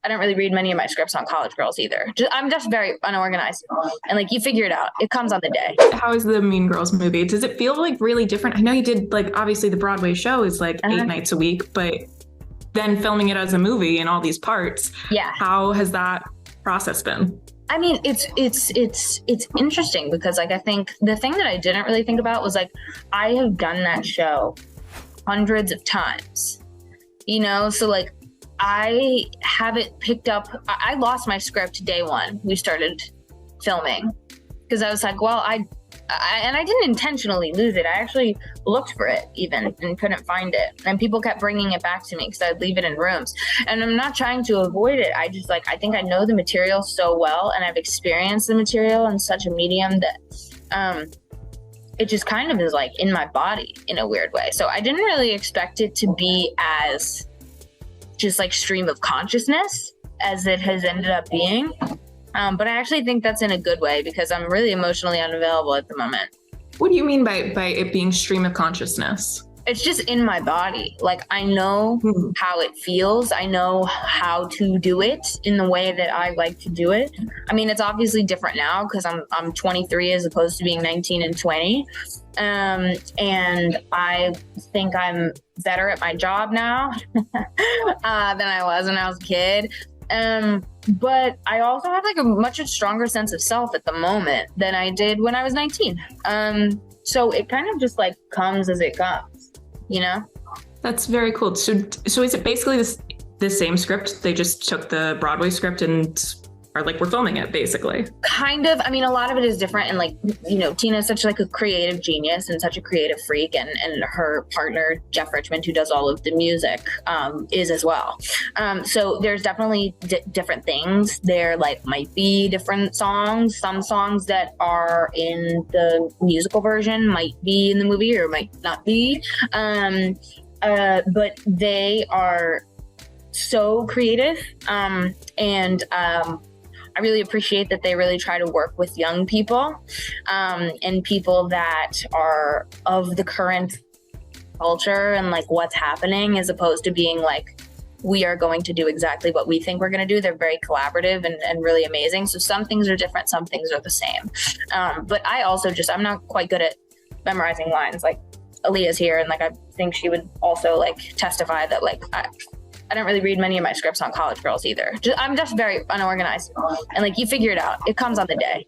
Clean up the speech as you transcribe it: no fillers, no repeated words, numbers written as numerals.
I don't really read many of my scripts on college girls either. I'm just very unorganized. And like, you figure it out. It comes on the day. How is the Mean Girls movie? Does it feel like really different? I know you did, like, obviously the Broadway show is like 8 nights a week, but then filming it as a movie in all these parts. Yeah. How has that process been? I mean, it's interesting because like, I think the thing that I didn't really think about was like, I have done that show hundreds of times, you know? So like, I haven't picked up, I lost my script day one. We started filming because I was like, well, I didn't intentionally lose it. I actually looked for it even and couldn't find it. And people kept bringing it back to me because I'd leave it in rooms. And I'm not trying to avoid it. I just like, I think I know the material so well and I've experienced the material in such a medium that it just kind of is like in my body in a weird way. So I didn't really expect it to be as just like stream of consciousness as it has ended up being. But I actually think that's in a good way because I'm really emotionally unavailable at the moment. What do you mean by it being stream of consciousness? It's just in my body. Like, I know how it feels. I know how to do it in the way that I like to do it. I mean, it's obviously different now because I'm 23 as opposed to being 19 and 20. And I think I'm better at my job now than I was when I was a kid. But I also have like a much stronger sense of self at the moment than I did when I was 19. So it kind of just like comes as it comes, you know? That's very cool. So is it basically the same script? They just took the Broadway script and are like, we're filming it basically. Kind of. I mean, a lot of it is different. And like, you know, Tina is such like a creative genius and such a creative freak. And her partner, Jeff Richmond, who does all of the music, is as well. So there's definitely different things. There like might be different songs. Some songs that are in the musical version might be in the movie or might not be. But they are so creative. I really appreciate that they really try to work with young people and people that are of the current culture and like what's happening, as opposed to being like, we are going to do exactly what we think we're going to do. They're very collaborative and really amazing. So some things are different, some things are the same. But I also I'm not quite good at memorizing lines. Like Aaliyah's here and like I think she would also like testify that like I don't really read many of my scripts on college girls either. I'm just very unorganized. And like, you figure it out. It comes on the day.